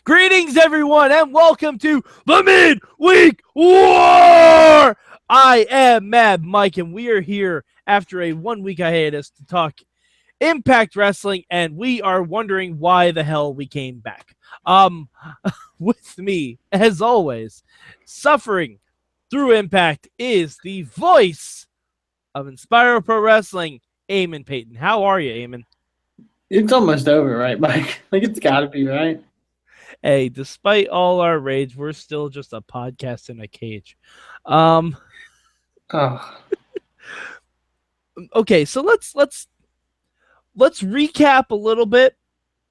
Greetings, everyone, and welcome to the Midweek War! I am Mad Mike, and we are here after a 1 week hiatus to talk Impact Wrestling, and we are wondering why the hell we came back. With me, as always, suffering through Impact is the voice of Inspire Pro Wrestling, Eamon Paton. How are you, Eamon? It's almost over, right, Mike? Like, it's got to be, right? Hey, despite all our rage, we're still just a podcast in a cage. Okay, so let's recap a little bit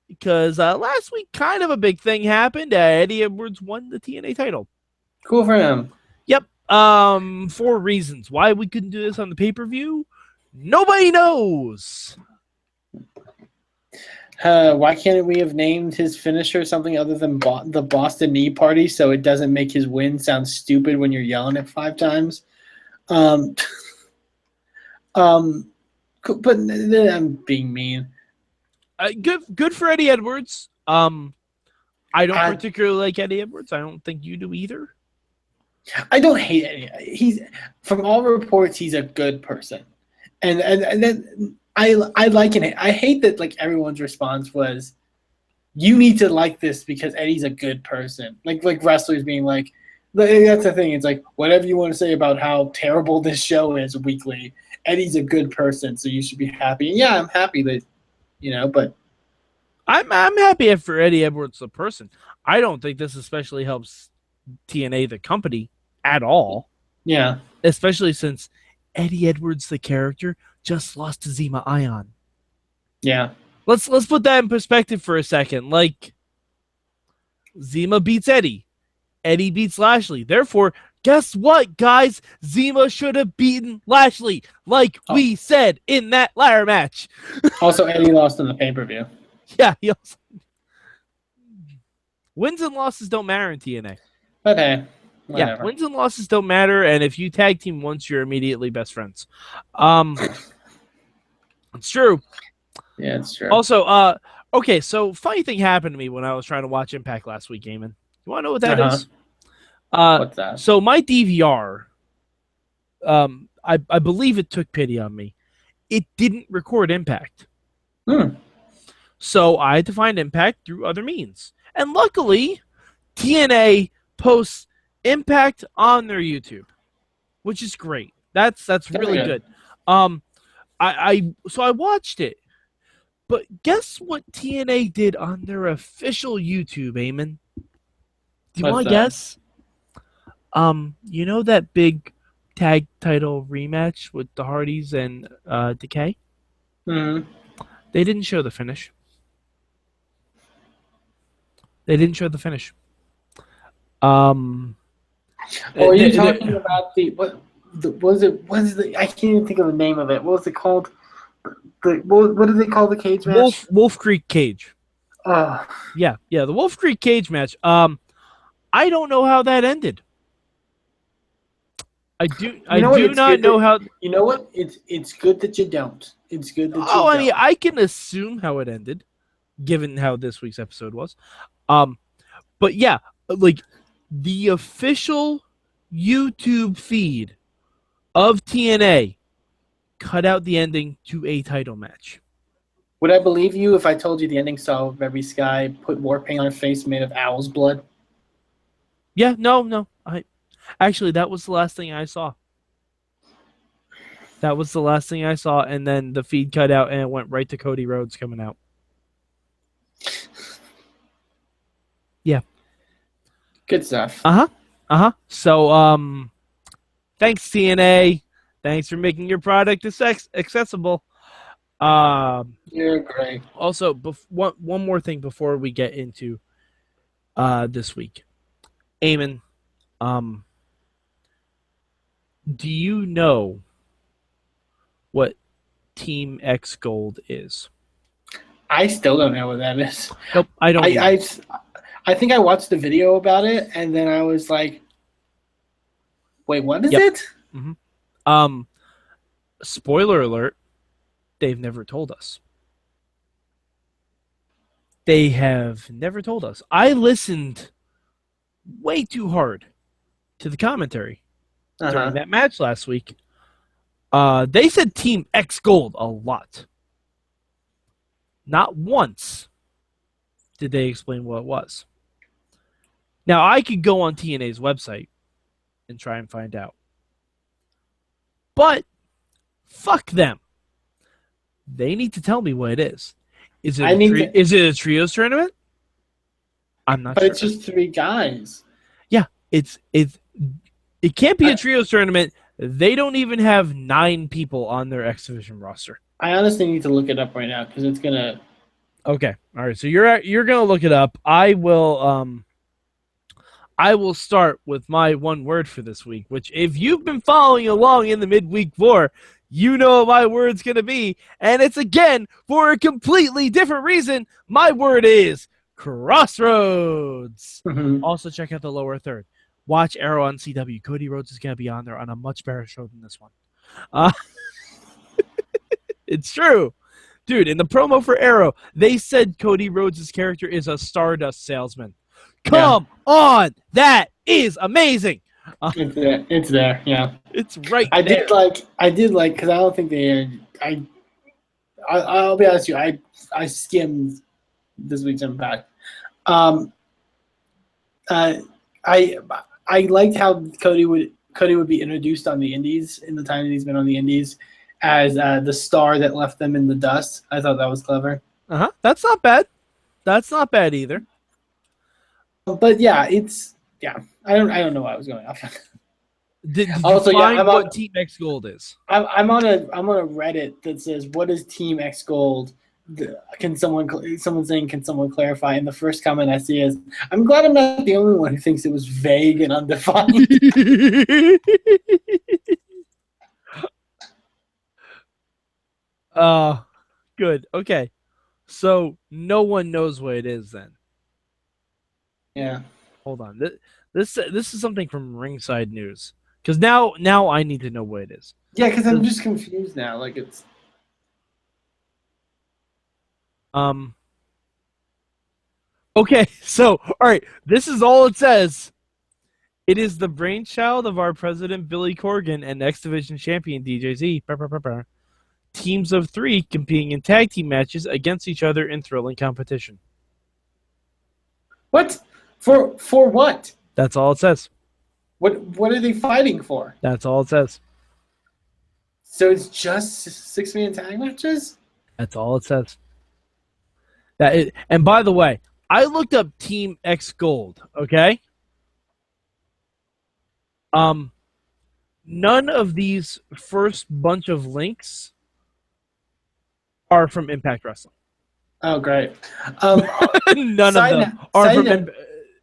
because last week kind of a big thing happened. Eddie Edwards won the TNA title. Cool for him. Yep. For reasons why we couldn't do this on the pay-per-view, nobody knows. Why can't we have named his finisher something other than the Boston Knee Party so it doesn't make his win sound stupid when you're yelling it 5 times? But I'm being mean. Good for Eddie Edwards. I don't particularly like Eddie Edwards. I don't think you do either. I don't hate Eddie. He's, from all reports, he's a good person, and then I like it. I hate that like everyone's response was, "You need to like this because Eddie's a good person." Like wrestlers being like, that's the thing. It's like whatever you want to say about how terrible this show is weekly, Eddie's a good person, so you should be happy. And yeah, I'm happy that, but I'm happy for Eddie Edwards the person. I don't think this especially helps TNA the company at all. Yeah, especially since Eddie Edwards the character just lost to Zema Ion. Yeah. Let's put that in perspective for a second. Like, Zema beats Eddie. Eddie beats Lashley. Therefore, guess what, guys? Zema should have beaten Lashley, like we said in that ladder match. Also, Eddie lost in the pay-per-view. Yeah, he also... Wins and losses don't matter in TNA. Okay. Whatever. Yeah, wins and losses don't matter, and if you tag team once, you're immediately best friends. It's true. Yeah, it's true. Also, okay, so funny thing happened to me when I was trying to watch Impact last week, Eamon. You want to know what that is? What's that? So my DVR, I believe it took pity on me. It didn't record Impact. So I had to find Impact through other means. And luckily, TNA posts Impact on their YouTube, which is great. That's really good. So I watched it, but guess what TNA did on their official YouTube, Eamon? Do you want to guess? You know that big tag title rematch with the Hardys and Decay? Mm-hmm. They didn't show the finish. Are you talking about what was it? I can't even think of the name of it. What was it called? What do they call the cage match? Wolf Creek Cage. Yeah, the Wolf Creek Cage match. I don't know how that ended. I do not know how. You know what? It's good that you don't. It's good that you don't. I mean, I can assume how it ended, given how this week's episode was. But yeah, like the official YouTube feed of TNA cut out the ending to a title match. Would I believe you if I told you the ending saw Reby Sky put war paint on her face made of owl's blood? Yeah, no. Actually, that was the last thing I saw. And then the feed cut out, and it went right to Cody Rhodes coming out. Yeah. Good stuff. So, thanks, TNA. Thanks for making your product accessible. You're great. Also, one more thing before we get into this week. Eamon, do you know what Team X Gold is? I still don't know what that is. Nope, I don't. I think I watched the video about it, and then I was like, wait, what is it? Mm-hmm. Spoiler alert, they've never told us. They have never told us. I listened way too hard to the commentary during that match last week. They said Team X Gold a lot. Not once did they explain what it was. Now, I could go on TNA's website and try and find out. But fuck them. They need to tell me what it is. Is it a trios tournament? I'm not sure. But it's just 3 guys. Yeah, it can't be a trios tournament. They don't even have 9 people on their X Division roster. I honestly need to look it up right now because it's gonna. Okay, all right. So you're gonna look it up. I will start with my one word for this week, which if you've been following along in the midweek 4, you know what my word's gonna be, and it's again for a completely different reason. My word is Crossroads. Also, check out the lower third. Watch Arrow on CW. Cody Rhodes is going to be on there on a much better show than this one. It's true. Dude, in the promo for Arrow, they said Cody Rhodes' character is a Stardust salesman. Come on! That is amazing! It's there, yeah. It's right I there. did like, because I don't think they I'll be honest with you, I skimmed this week's Impact. I liked how Cody would be introduced on the Indies in the time that he's been on the Indies as the star that left them in the dust. I thought that was clever. That's not bad. That's not bad either. But yeah, I don't know why I was going off. Did you find what Team X Gold is? I'm on a Reddit that says, "What is Team X Gold?" Someone saying, "Can someone clarify?" And the first comment I see is, "I'm glad I'm not the only one who thinks it was vague and undefined." Good. Okay, so no one knows what it is then. Yeah. Hold on. This is something from Ringside News. Because now I need to know what it is. Yeah, because I'm just confused now. Like it's. Okay, so all right, this is all it says. It is the brainchild of our president Billy Corgan and X Division champion DJZ. Teams of 3 competing in tag team matches against each other in thrilling competition. What? For what? That's all it says. What are they fighting for? That's all it says. So it's just 6-man tag matches? That's all it says. And by the way, I looked up Team X Gold, okay? None of these first bunch of links are from Impact Wrestling. Oh, great. None of them are from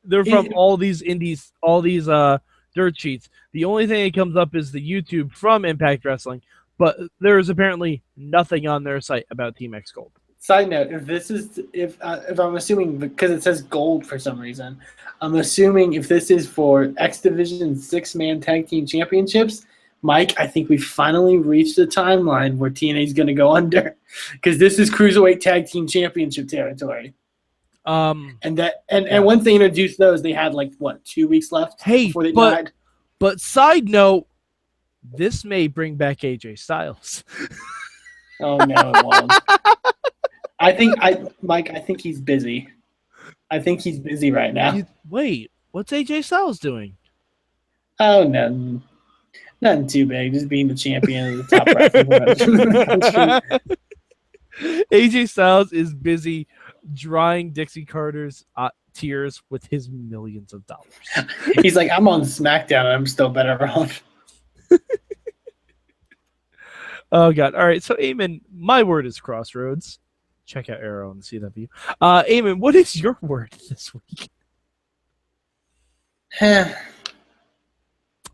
they're from all these indies, all these dirt sheets. The only thing that comes up is the YouTube from Impact Wrestling, but there is apparently nothing on their site about Team X Gold. Side note: if I'm assuming, because it says gold for some reason, I'm assuming if this is for X Division 6-man tag team championships, Mike, I think we finally reached the timeline where TNA is going to go under, because this is cruiserweight tag team championship territory. And once they introduced those, they had 2 weeks left before they died. But side note, this may bring back AJ Styles. Oh no, it won't. Mike, I think he's busy. I think he's busy right now. Wait, what's AJ Styles doing? Oh no, nothing too big. Just being the champion of the top wrestling in the country. AJ Styles is busy drying Dixie Carter's tears with his millions of dollars. He's like, I'm on SmackDown and I'm still better off. Oh God! All right, so Eamon, my word is Crossroads. Check out Arrow on the CW. Eamon, what is your word this week?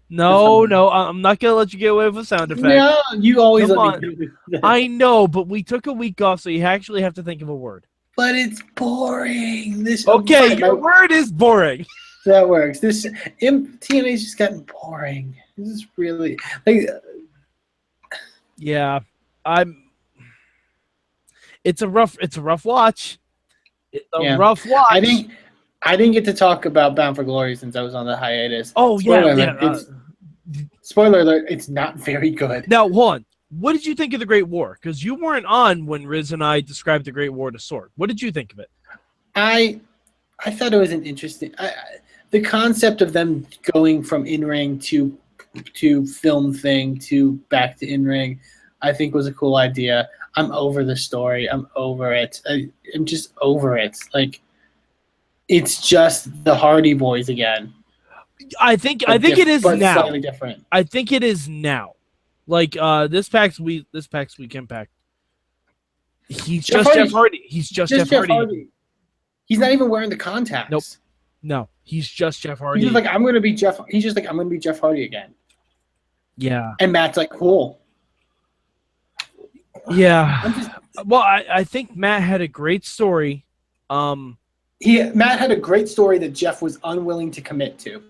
No, I'm not gonna let you get away with a sound effect. No, you always let me do that. I know, but we took a week off, so you actually have to think of a word. But it's boring. Your word is boring. That works. TNA's just gotten boring. This is really yeah. It's a rough watch. It's a rough watch. I didn't get to talk about Bound for Glory since I was on the hiatus. Oh, Spoiler yeah. alert, spoiler alert, it's not very good. Now, hold on. What did you think of the Great War? Because you weren't on when Riz and I described the Great War to Sword. What did you think of it? I thought it was an interesting the concept of them going from in-ring to film thing to back to in-ring, I think was a cool idea. I'm over the story. I'm over it. I'm just over it. Like, it's just the Hardy Boys again. I think it is now. Slightly different. I think it is now. Like this PAX Weekend Impact. He's just Jeff Hardy. He's just Jeff Hardy. He's not even wearing the contacts. Nope. No, he's just Jeff Hardy. He's just like, I'm gonna be Jeff. He's just like, I'm gonna be Jeff Hardy again. Yeah. And Matt's like, cool. Yeah. Well, I think Matt had a great story. Matt had a great story that Jeff was unwilling to commit to.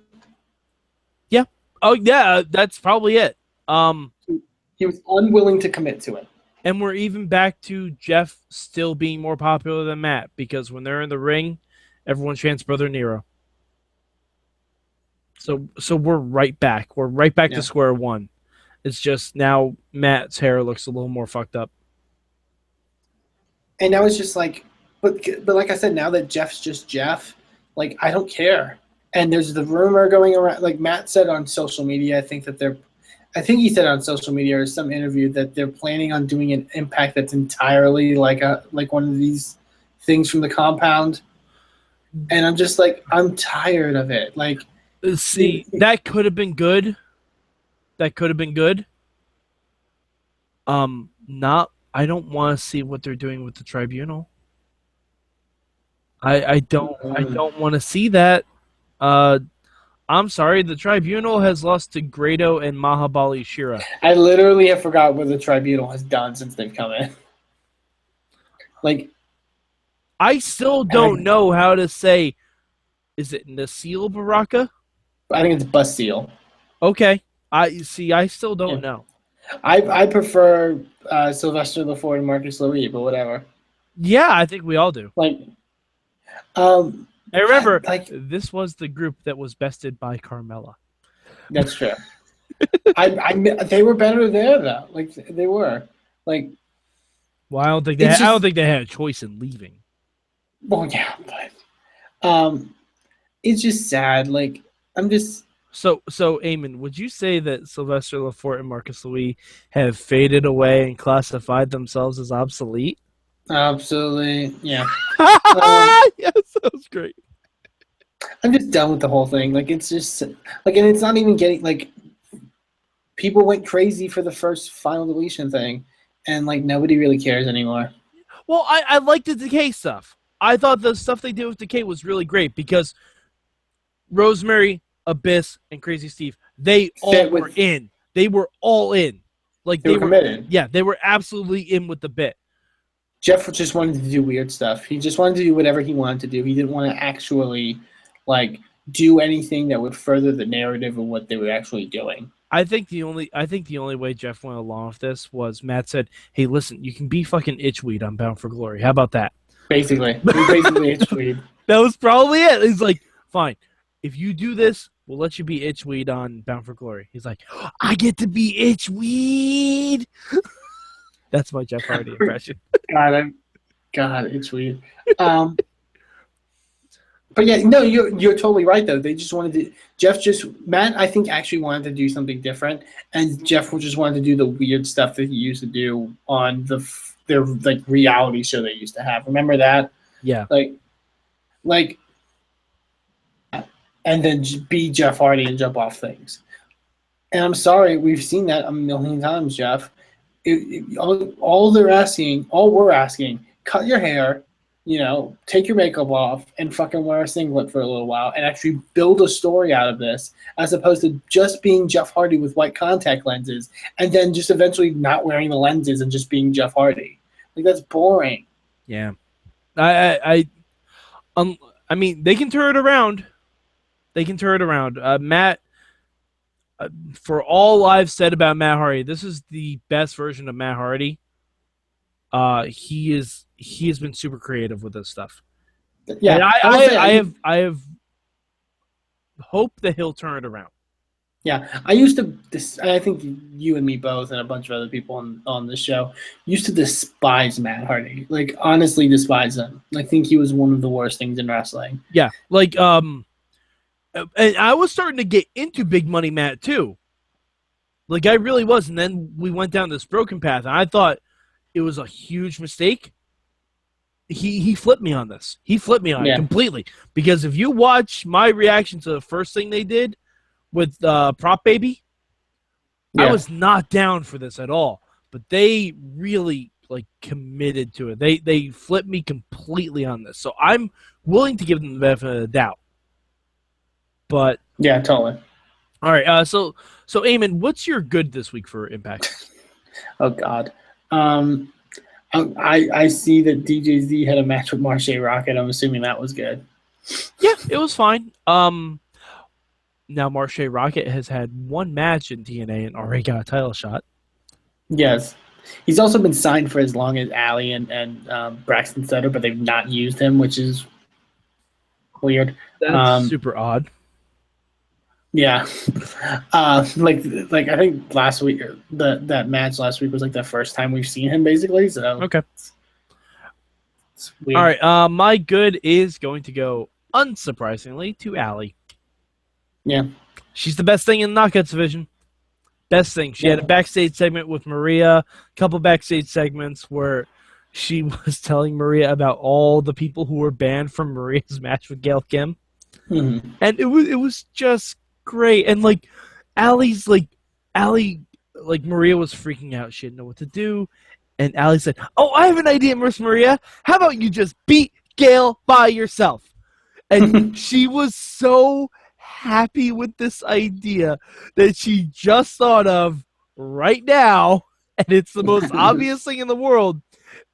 Yeah. Oh, yeah. That's probably it. He was unwilling to commit to it. And we're even back to Jeff still being more popular than Matt, because when they're in the ring, everyone chants Brother Nero. So we're right back. We're right back to square one. It's just now Matt's hair looks a little more fucked up. And now it's just like, but like I said, now that Jeff's just Jeff, like, I don't care. And there's the rumor going around, like Matt said on social media, I think he said on social media or some interview that they're planning on doing an Impact that's entirely like one of these things from the compound. And I'm just like, I'm tired of it. Like, see, that could have been good. That could have been good. I don't want to see what they're doing with the tribunal. I don't want to see that. I'm sorry, the tribunal has lost to Grado and Mahabali Shira. I literally have forgot what the tribunal has done since they've come in. Like, I still don't know how to say. Is it Nasil Baraka? I think it's Basil. Okay, I still don't know. I prefer Sylvester LaFord and Marcus Louis, but whatever. Yeah, I think we all do. Like, I remember, this was the group that was bested by Carmella. That's true. They were better there though. Like, they were. Like, well, I don't think they had a choice in leaving. Well, yeah, but it's just sad. Like, I'm just. So, Eamon, would you say that Sylvester LaFort and Marcus Louis have faded away and classified themselves as obsolete? Absolutely, yeah. Yes, that was great. I'm just done with the whole thing. Like, it's just like, and it's not even getting like. People went crazy for the first Final Deletion thing, and like nobody really cares anymore. Well, I liked the Decay stuff. I thought the stuff they did with Decay was really great because Rosemary, Abyss, and Crazy Steve, they all were in. They were all in. Like, they were committed. Yeah, they were absolutely in with the bit. Jeff just wanted to do weird stuff. He just wanted to do whatever he wanted to do. He didn't want to actually, like, do anything that would further the narrative of what they were actually doing. I think the only way Jeff went along with this was Matt said, "Hey, listen, you can be fucking Itchweed on Bound for Glory. How about that?" Basically Itchweed. That was probably it. He's like, "Fine, if you do this, we'll let you be Itchweed on Bound for Glory." He's like, "I get to be Itchweed." That's my Jeff Hardy impression. God, Itchweed. But yeah, no, you're totally right though. They just wanted to. Matt, I think, actually wanted to do something different, and Jeff just wanted to do the weird stuff that he used to do on their like reality show they used to have. Remember that? Yeah. Like, and then be Jeff Hardy and jump off things. And I'm sorry, we've seen that a million times, Jeff. All we're asking, cut your hair. Take your makeup off and fucking wear a singlet for a little while and actually build a story out of this, as opposed to just being Jeff Hardy with white contact lenses and then just eventually not wearing the lenses and just being Jeff Hardy. Like, that's boring. Yeah. I mean, they can turn it around. Matt, for all I've said about Matt Hardy, this is the best version of Matt Hardy. He has been super creative with this stuff. Yeah, and I have hope that he'll turn it around. Yeah, I used to. I think you and me both, and a bunch of other people on the show used to despise Matt Hardy. Like honestly, despise him. I think he was one of the worst things in wrestling. Yeah, like and I was starting to get into Big Money Matt too. Like I really was, and then we went down this broken path, and I thought it was a huge mistake. He flipped me on this. He flipped me on it completely. Because if you watch my reaction to the first thing they did with Prop Baby, I was not down for this at all. But they really committed to it. They flipped me completely on this. So I'm willing to give them the benefit of the doubt. But yeah, totally. All right. So Eamon, what's your good this week for Impact? Oh God. I see that DJZ had a match with Marche Rocket. I'm assuming that was good. Yeah, it was fine. Now Marche Rocket has had one match in TNA and already got a title shot. Yes. He's also been signed for as long as Allie and Braxton Sutter, but they've not used him, which is weird. That's super odd. Yeah. I think last week, that match last week was the first time we've seen him, basically. So okay. It's weird. All right. My good is going to go, unsurprisingly, to Allie. Yeah. She's the best thing in the Knockouts division. Best thing. She had a backstage segment with Maria, a couple backstage segments where she was telling Maria about all the people who were banned from Maria's match with Gail Kim. Mm-hmm. And it was just great. And Allie's Maria was freaking out. She didn't know what to do. And Allie said, "Oh, I have an idea, Miss Maria. How about you just beat Gail by yourself?" And she was so happy with this idea that she just thought of right now. And it's the most obvious thing in the world.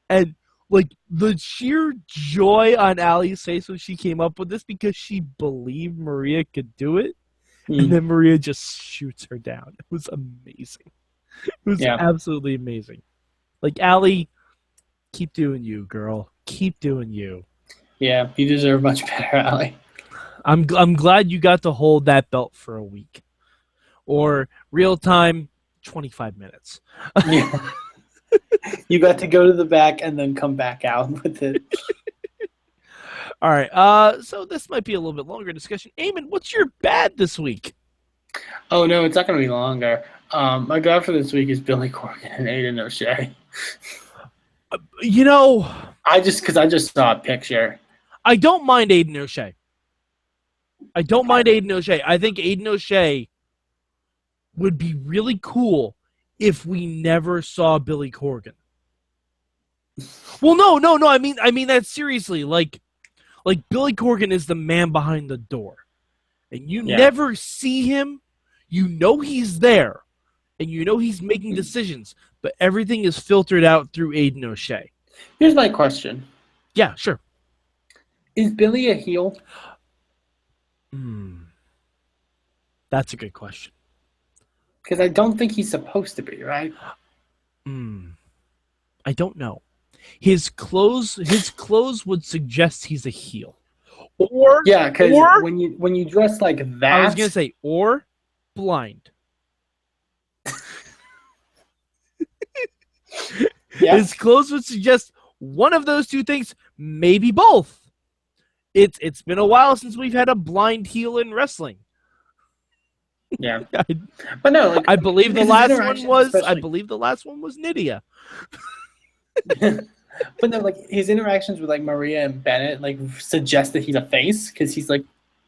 And the sheer joy on Allie's face when she came up with this because she believed Maria could do it. And then Maria just shoots her down. It was amazing. It was absolutely amazing. Allie, keep doing you, girl. Keep doing you. Yeah, you deserve much better, Allie. I'm glad you got to hold that belt for a week. Or real time, 25 minutes. Yeah. You got to go to the back and then come back out with it. All right. So this might be a little bit longer discussion. Eamon, what's your bad this week? Oh no, it's not going to be longer. My god for this week is Billy Corgan and Aiden O'Shea. I just saw a picture. I don't mind Aiden O'Shea. I think Aiden O'Shea would be really cool if we never saw Billy Corgan. Well, no. I mean that seriously. Billy Corgan is the man behind the door, and you never see him. You know he's there, and you know he's making decisions, but everything is filtered out through Aiden O'Shea. Here's my question. Yeah, sure. Is Billy a heel? That's a good question. Because I don't think he's supposed to be, right? I don't know. His clothes would suggest he's a heel. Or because when you dress like that, I was gonna say or blind. His clothes would suggest one of those two things, maybe both. It's been a while since we've had a blind heel in wrestling. Yeah, but no, I believe the last one was. I believe the last one was Nydia. But no, his interactions with Maria and Bennett suggest that he's a face because he's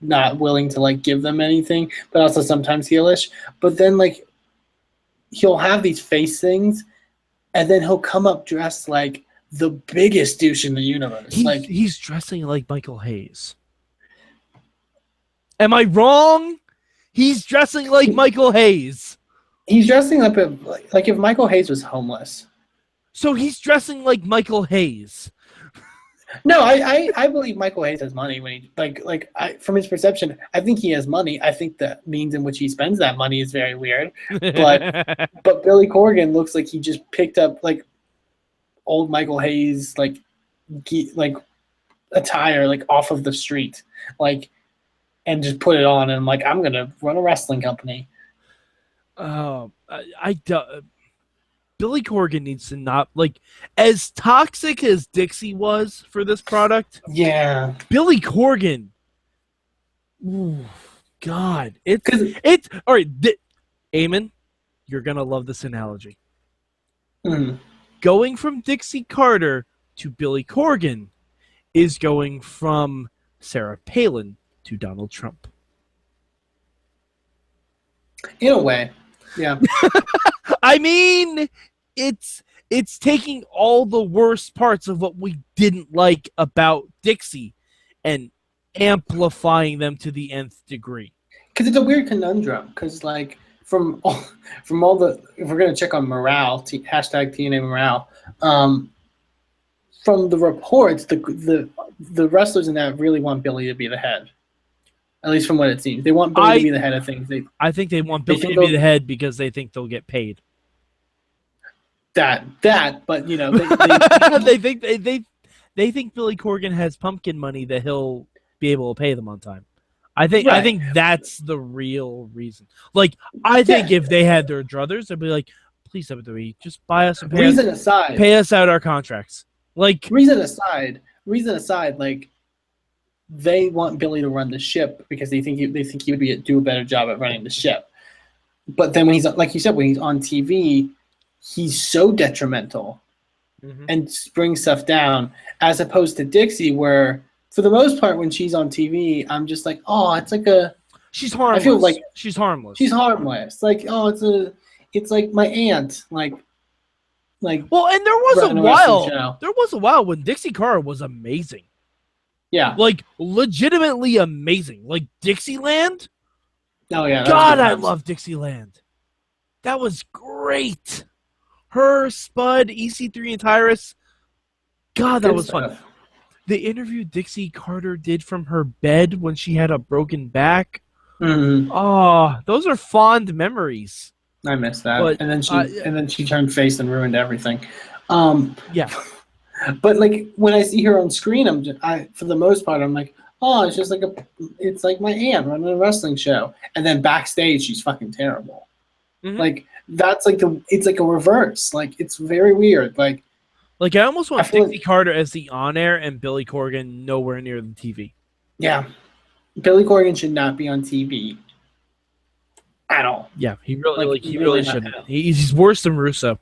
not willing to give them anything, but also sometimes heelish. But then he'll have these face things, and then he'll come up dressed like the biggest douche in the universe. He's dressing like Michael Hayes. Am I wrong? He's dressing like Michael Hayes. He's dressing up like if Michael Hayes was homeless. So he's dressing like Michael Hayes. No, I believe Michael Hayes has money when he from his perception, I think he has money. I think the means in which he spends that money is very weird. But Billy Corgan looks like he just picked up old Michael Hayes attire like off of the street, like, and just put it on, and I'm like, I'm gonna run a wrestling company. Billy Corgan needs to not, like, as toxic as Dixie was for this product. Yeah, Billy Corgan. Ooh, God, it's all right. Eamon, you're gonna love this analogy. Going from Dixie Carter to Billy Corgan is going from Sarah Palin to Donald Trump. In a way, yeah. I mean, it's taking all the worst parts of what we didn't like about Dixie and amplifying them to the nth degree. Because it's a weird conundrum. Because like from all the, if we're gonna check on morale, hashtag TNA morale, from the reports, the wrestlers in that really want Billy to be the head. At least from what it seems, they want Billy to be the head of things. I think they want Billy to be the head because they think they'll get paid. But you know, they think Billy Corgan has pumpkin money that he'll be able to pay them on time. I think that's the real reason. Like, I think if they had their druthers, they'd be like, please, WWE, just buy us and pay us out our contracts. Like, reason aside, like, they want Billy to run the ship because they think he would do a better job at running the ship. But then when he's, like you said, when he's on TV, he's so detrimental and brings stuff down, as opposed to Dixie, where for the most part when she's on TV, I'm just like, oh, it's like she's harmless. I feel like she's harmless. She's harmless. Like, oh, it's like my aunt. Like. Well, and there was a while when Dixie Carter was amazing. Yeah. Like, legitimately amazing. Like, Dixieland? Oh, yeah. God, I love Dixieland. That was great. Her, Spud, EC3, and Tyrus. God, that was fun. The interview Dixie Carter did from her bed when she had a broken back. Oh, those are fond memories. I missed that. But, and then she turned face and ruined everything. Yeah. But like when I see her on screen, for the most part I'm like, oh, it's just like it's like my aunt running a wrestling show. And then backstage she's fucking terrible. Like that's like it's like a reverse. Like it's very weird. Like I almost want Dixie Carter as the on-air and Billy Corgan nowhere near the TV. Yeah. Billy Corgan should not be on TV. At all. Yeah, he really shouldn't. He's worse than Russo.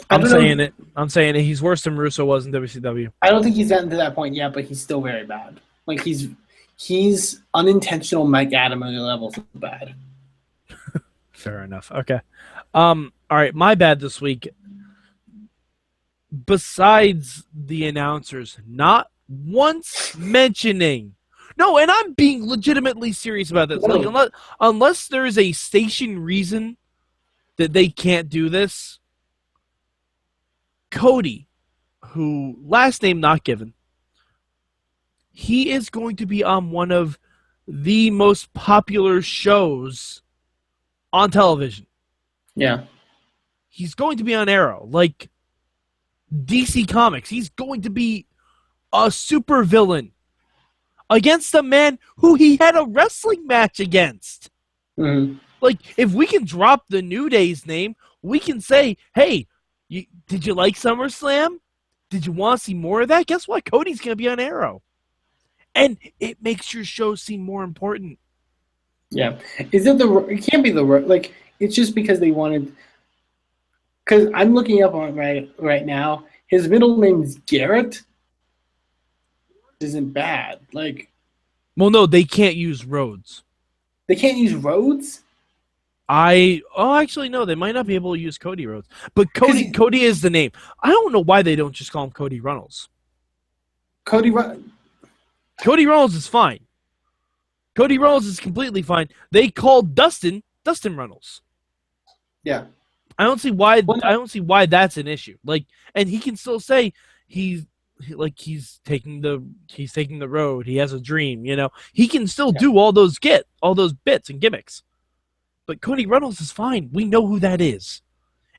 I'm saying it. He's worse than Russo was in WCW. I don't think he's gotten to that point yet, but he's still very bad. Like he's unintentional Mike Adams levels of bad. Fair enough. Okay. All right, my bad this week. Besides the announcers, not once mentioning. No, and I'm being legitimately serious about this. Like, unless there is a station reason that they can't do this, Cody, who last name not given, he is going to be on one of the most popular shows on television. Yeah. He's going to be on Arrow, like DC Comics. He's going to be a super villain against a man who he had a wrestling match against. Like, if we can drop the New Day's name, we can say, hey, did you like SummerSlam? Did you want to see more of that? Guess what? Cody's going to be on Arrow. And it makes your show seem more important. Yeah. It can't be like, it's just because they wanted, because I'm looking up on it right now. His middle name is Garrett. Isn't bad. Like, well, no, they can't use Rhodes. They can't use Rhodes? Actually, no, they might not be able to use Cody Rhodes. But Cody is the name. I don't know why they don't just call him Cody Runnels. Cody Runnels is fine. Cody Runnels is completely fine. They called Dustin Runnels. Yeah. I don't see why that's an issue. Like, and he can still say he's taking the road. He has a dream, you know. He can still do all those bits and gimmicks. But Cody Runnels is fine. We know who that is.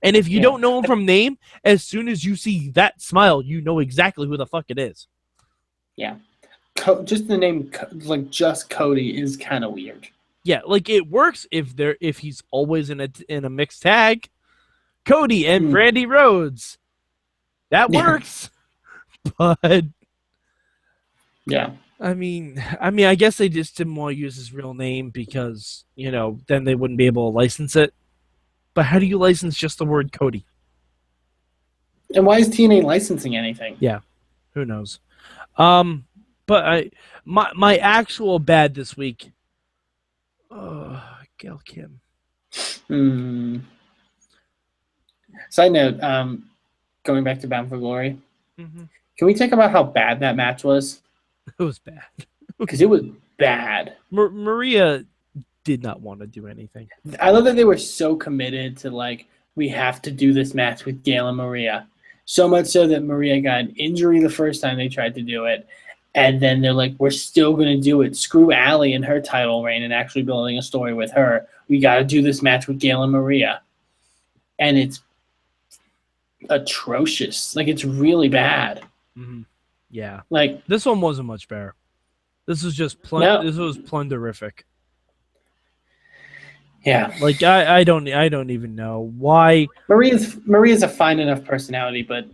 And if you don't know him from name, as soon as you see that smile, you know exactly who the fuck it is. Yeah. Just the name, like, just Cody is kind of weird. Yeah, like, it works if he's always in a mixed tag. Cody and Brandy Rhodes. That works. But yeah. I mean, I guess they just didn't want to use his real name because, then they wouldn't be able to license it. But how do you license just the word Cody? And why is TNA licensing anything? Yeah, who knows? But my actual bad this week. Gail Kim. Side note, going back to Bound for Glory, can we talk about how bad that match was? It was bad. Because it was bad. Maria did not want to do anything. I love that they were so committed to, like, we have to do this match with Gail and Maria. So much so that Maria got an injury the first time they tried to do it. And then they're like, we're still going to do it. Screw Allie and her title reign and actually building a story with her. We got to do this match with Gail and Maria. And it's atrocious. Like, it's really bad. Yeah. Like, this one wasn't much better. This was just This was plunderific. Yeah. Like, I don't even know why. Maria's a fine enough personality, but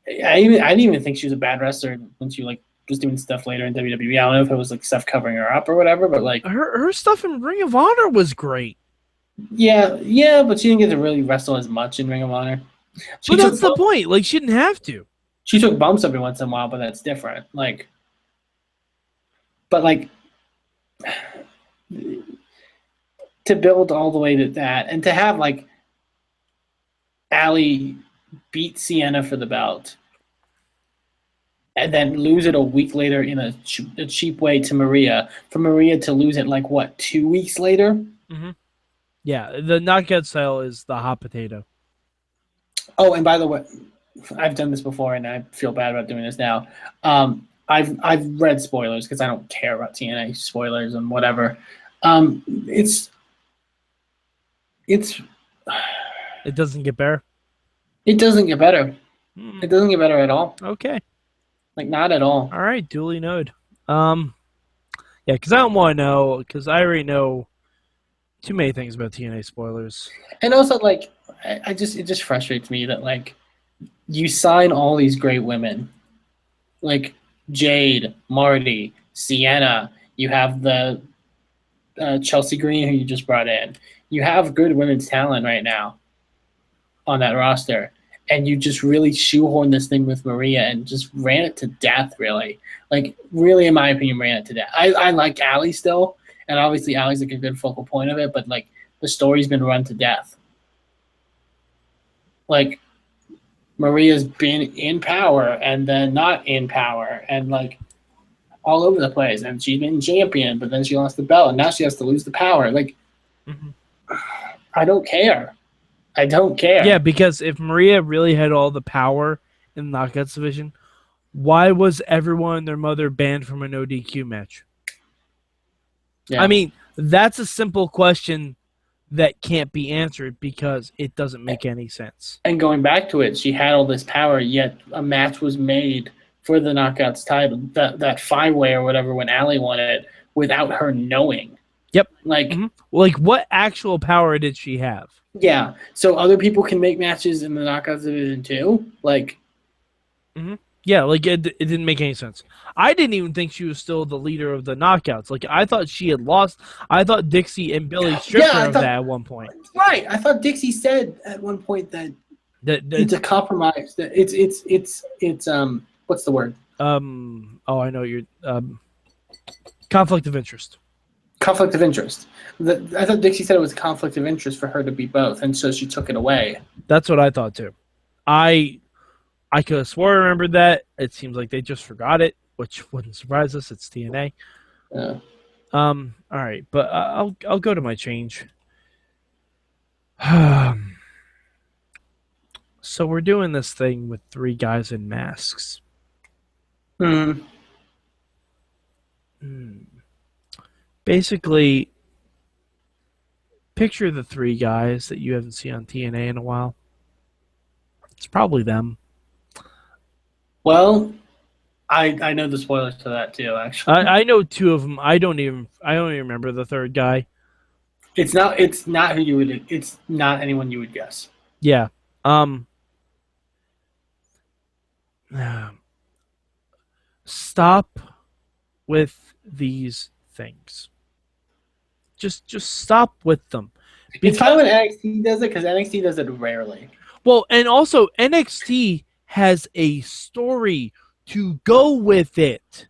I didn't even think she was a bad wrestler when she, like, was doing stuff later in WWE. I don't know if it was, like, stuff covering her up or whatever, but, like, her stuff in Ring of Honor was great. Yeah, but she didn't get to really wrestle as much in Ring of Honor. But that's the point. Like, she didn't have to. She took bumps every once in a while, but that's different. Like, but, like, to build all the way to that, and to have, like, Allie beat Sienna for the belt, and then lose it a week later in a cheap way to Maria, for Maria to lose it, like, what, 2 weeks later? Yeah, the knockout style is the hot potato. Oh, and by the way, I've done this before, and I feel bad about doing this now. I've read spoilers because I don't care about TNA spoilers and whatever. It doesn't get better. It doesn't get better. It doesn't get better at all. Okay. Like, not at all. All right, duly noted. Yeah, because I don't want to know, because I already know too many things about TNA spoilers. And also, like, it just frustrates me that, like, you sign all these great women, like Jade, Marty, Sienna. You have the Chelsea Green, who you just brought in. You have good women's talent right now on that roster, and you just really shoehorned this thing with Maria and just ran it to death, really. Like, really, in my opinion, ran it to death. I like Allie still, and obviously Allie's, like, a good focal point of it, but, like, the story's been run to death. Like, Maria's been in power and then not in power and, like, all over the place. And she's been champion, but then she lost the belt, and now she has to lose the power. Like, I don't care. I don't care. Yeah, because if Maria really had all the power in the Knockouts division, why was everyone and their mother banned from an ODQ match? Yeah. I mean, that's a simple question that can't be answered because it doesn't make any sense. And going back to it, she had all this power, yet a match was made for the Knockouts title, that five-way or whatever, when Allie won it, without her knowing. Yep. Like, like, what actual power did she have? Yeah. So other people can make matches in the Knockouts division too? Like, yeah, like, it didn't make any sense. I didn't even think she was still the leader of the Knockouts. Like, I thought she had lost. I thought Dixie and Billy stripped her of that at one point. Right. I thought Dixie said at one point that it's a compromise. That it's what's the word? Oh, I know you're conflict of interest. Conflict of interest. I thought Dixie said it was a conflict of interest for her to be both, and so she took it away. That's what I thought too. I could have swore I remembered that. It seems like they just forgot it, which wouldn't surprise us. It's TNA. Yeah. All right, but I'll go to my change. So we're doing this thing with three guys in masks. Basically, Picture the 3 guys that you haven't seen on TNA in a while. It's probably them. Well, I know the spoilers to that too. Actually, I know 2 of them. I don't even remember the 3rd guy. it's not who you would. It's not anyone you would guess. Yeah. Stop with these things. Just stop with them. It's fine when NXT does it because NXT does it rarely. Well, and also NXT has a story to go with it.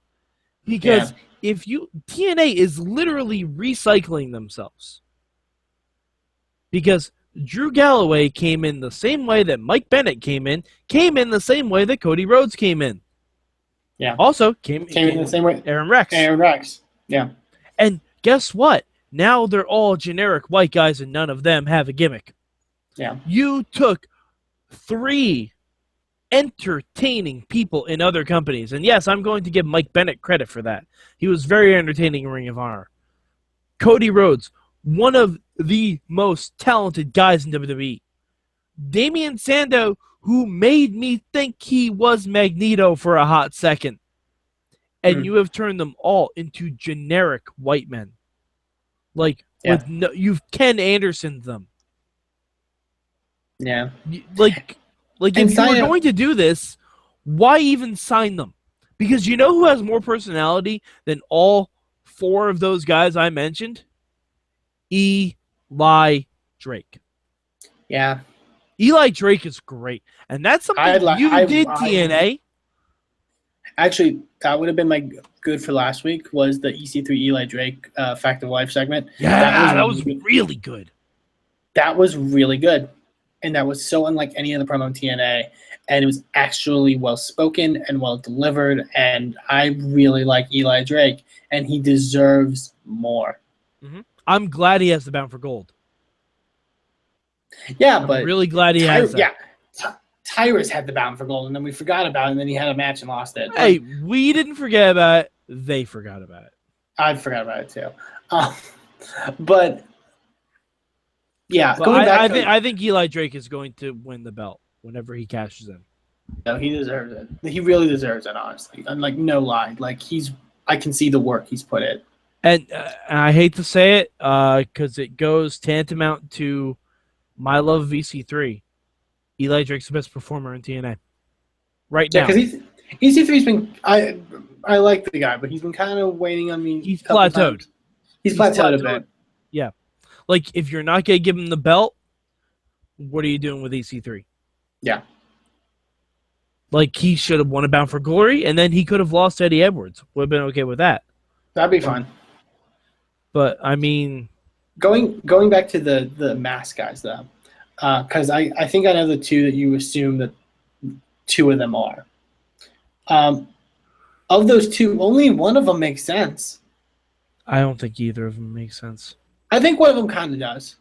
Because if TNA is literally recycling themselves. Because Drew Galloway came in the same way that Mike Bennett came in the same way that Cody Rhodes came in. Yeah. Also came in the same way. Aron Rex. Yeah. And guess what? Now they're all generic white guys and none of them have a gimmick. Yeah. You took 3 entertaining people in other companies. And yes, I'm going to give Mike Bennett credit for that. He was very entertaining in Ring of Honor. Cody Rhodes, one of the most talented guys in WWE. Damian Sandow, who made me think he was Magneto for a hot second. And you have turned them all into generic white men. You've Ken Andersoned them. Yeah. If you were going to do this, why even sign them? Because you know who has more personality than all 4 of those guys I mentioned? Eli Drake. Yeah. Eli Drake is great. And that's something you did, TNA. Actually, that would have been my good for last week was the EC3 Eli Drake Fact of Life segment. Yeah, that was really good. That was really good. And that was so unlike any other promo in TNA. And it was actually well-spoken and well-delivered. And I really like Eli Drake. And he deserves more. Mm-hmm. I'm glad he has the Bound for Gold. Yeah, but... I'm really glad he has that. Yeah. Tyrus had the Bound for Gold, and then we forgot about it, and then he had a match and lost it. Hey, we didn't forget about it. They forgot about it. I forgot about it, too. But... Yeah, I think Eli Drake is going to win the belt whenever he cashes in. No, he deserves it. He really deserves it, honestly. I'm no lie. I can see the work he's put in. And I hate to say it, because it goes tantamount to my love of EC3. Eli Drake's the best performer in TNA right now. Yeah, because EC3's been. I like the guy, but he's been kind of waiting on me. He's plateaued. He's plateaued a bit. Yeah. If you're not going to give him the belt, what are you doing with EC3? Yeah. He should have won a Bound for Glory, and then he could have lost Eddie Edwards. Would have been okay with that. That'd be fine. But, I mean... Going back to the mask guys, though, because I think I know the 2 that you assume that 2 of them are. Of those 2, only one of them makes sense. I don't think either of them makes sense. I think one of them kind of does.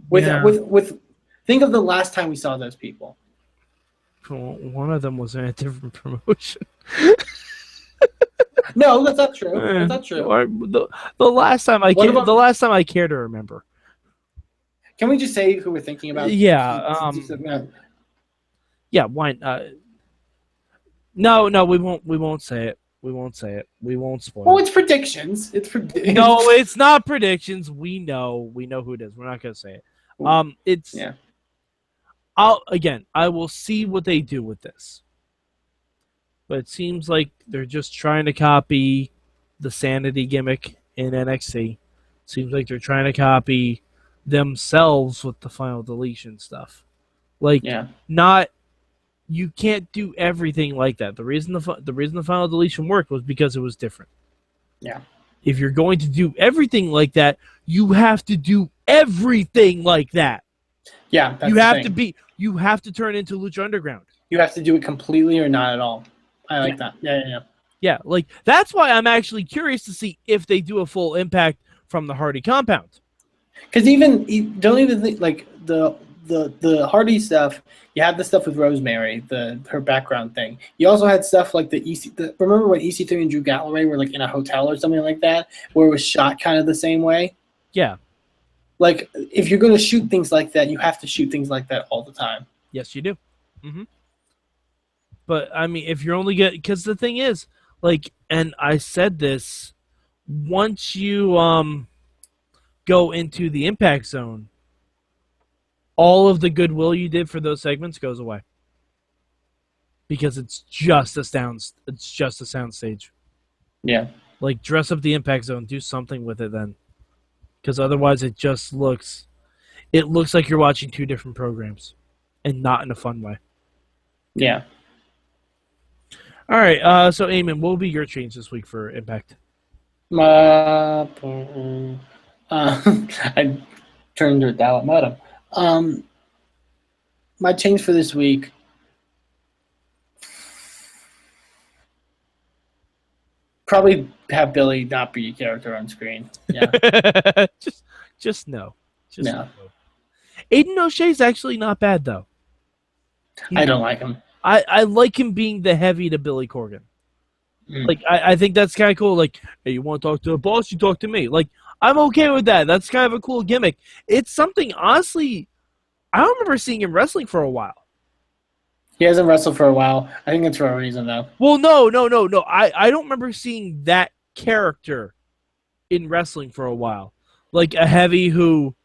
Think of the last time we saw those people. One of them was in a different promotion. No, that's not true. That's not true. The last time I care to remember. Can we just say who we're thinking about? Yeah. Yeah. Why? No, we won't. We won't say it. We won't say it. We won't spoil. Well, it's predictions. No, it's not predictions. We know who it is. We're not gonna say it. It's. Yeah. I will see what they do with this. But it seems like they're just trying to copy the sanity gimmick in NXT. Seems like they're trying to copy themselves with the final deletion stuff. You can't do everything like that. The reason the final deletion worked was because it was different. Yeah. If you're going to do everything like that, you have to do everything like that. Yeah, that's you have to turn into Lucha Underground. You have to do it completely or not at all. I like that. Yeah. Yeah, that's why I'm actually curious to see if they do a full Impact from the Hardy compound. Because don't even think the Hardy stuff. You had the stuff with Rosemary, her background thing. You also had stuff like remember when EC3 and Drew Galloway were in a hotel or something like that, where it was shot kind of the same way. Yeah. Like, if you're going to shoot things like that, you have to shoot things like that all the time. Yes, you do. Mm-hmm. But, I mean, if you're only getting... Because the thing is, like, and I said this, once you go into the Impact Zone, all of the goodwill you did for those segments goes away. Because it's just a sound stage. Yeah. Like, dress up the Impact Zone, do something with it then. Because otherwise it just looks... It looks like you're watching two different programs. And not in a fun way. Yeah. All right, so Eamon, what will be your change this week for Impact? I turned to dial modem. My change for this week. Probably have Billy not be a character on screen. Yeah. just no. Just no. Aiden O'Shea's actually not bad though. I don't like him. I like him being the heavy to Billy Corgan. Mm. Like I think that's kind of cool. Like, hey, you want to talk to the boss? You talk to me. Like, I'm okay with that. That's kind of a cool gimmick. It's something, honestly, I don't remember seeing him wrestling for a while. He hasn't wrestled for a while. I think it's for a reason, though. Well, no. I don't remember seeing that character in wrestling for a while. Like a heavy who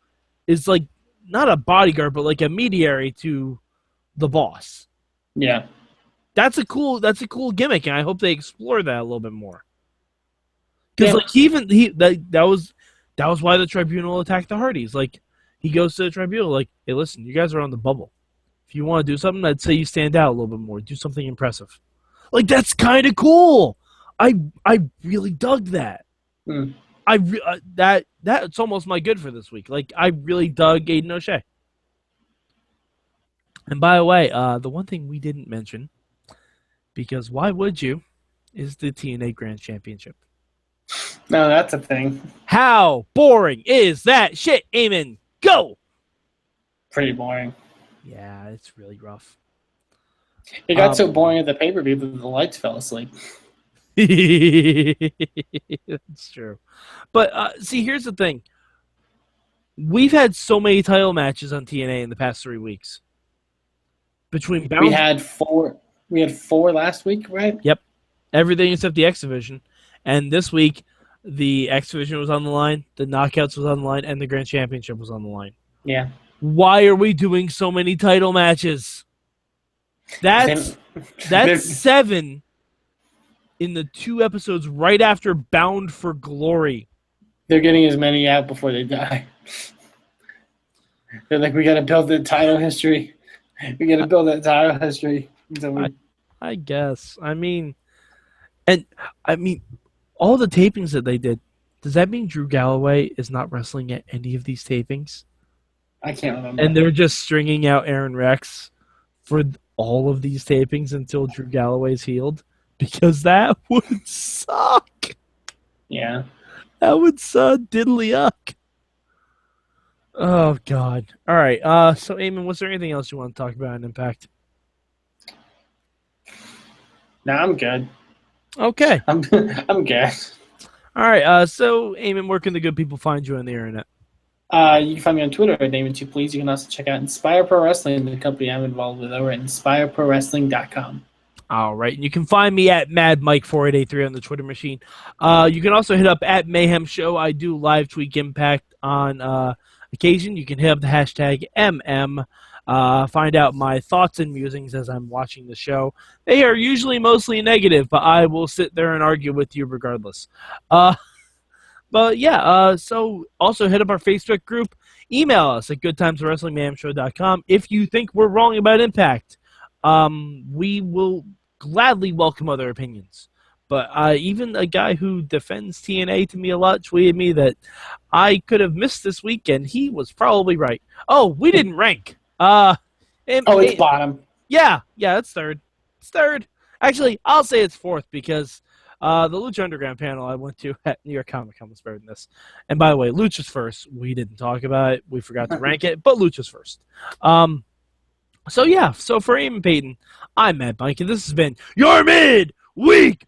is like not a bodyguard, but like a mediary to the boss. Yeah. That's a cool gimmick, and I hope they explore that a little bit more. Because like that was why the Tribunal attacked the Hardys. Like, he goes to the Tribunal like, hey, listen, you guys are on the bubble. If you want to do something, I'd say you stand out a little bit more. Do something impressive. Like, that's kind of cool. I really dug that. Mm. That's almost my good for this week. Like, I really dug Aiden O'Shea. And by the way, the one thing we didn't mention, because why would you, is the TNA Grand Championship. No, that's a thing. How boring is that shit, Eamon? Go! Pretty boring. Yeah, it's really rough. It got so boring at the pay-per-view that the lights fell asleep. That's true. But, see, here's the thing. We've had so many title matches on TNA in the past 3 weeks. We had four last week, right? Yep. Everything except the X Division. And this week, the X Division was on the line, the Knockouts was on the line, and the Grand Championship was on the line. Yeah. Why are we doing so many title matches? That's 7 in the 2 episodes right after Bound for Glory. They're getting as many out before they die. They're like, we got to build the title history. We got to build that title history. I guess. I mean, all the tapings that they did, does that mean Drew Galloway is not wrestling at any of these tapings? I can't remember. And they're just stringing out Aron Rex for all of these tapings until Drew Galloway's healed? Because that would suck. Yeah. That would suck diddly yuck. Oh, God. All right. So, Eamon, was there anything else you want to talk about in Impact? No, I'm good. Okay. I'm good. All right. So, Eamon, where can the good people find you on the internet? You can find me on Twitter at Damon2Please. You can also check out Inspire Pro Wrestling, the company I'm involved with, over at InspireProWrestling.com. All right. And you can find me at MadMike4883 on the Twitter machine. You can also hit up at Mayhem Show. I do live tweak Impact on occasion. You can hit up the hashtag MM. Find out my thoughts and musings as I'm watching the show. They are usually mostly negative, but I will sit there and argue with you regardless. But yeah, so also hit up our Facebook group. Email us at goodtimeswrestlingmayhemshow.com if you think we're wrong about Impact. We will gladly welcome other opinions. But even a guy who defends TNA to me a lot tweeted me that I could have missed this weekend. He was probably right. Oh, we didn't rank. It's bottom. Yeah, it's third. It's third. Actually, I'll say it's fourth because the Lucha Underground panel I went to at New York Comic Con was better than this. And by the way, Lucha's first. We didn't talk about it. We forgot to rank it, but Lucha's first. So for Eamon Paton, I'm Mad Mike, and this has been your Midweek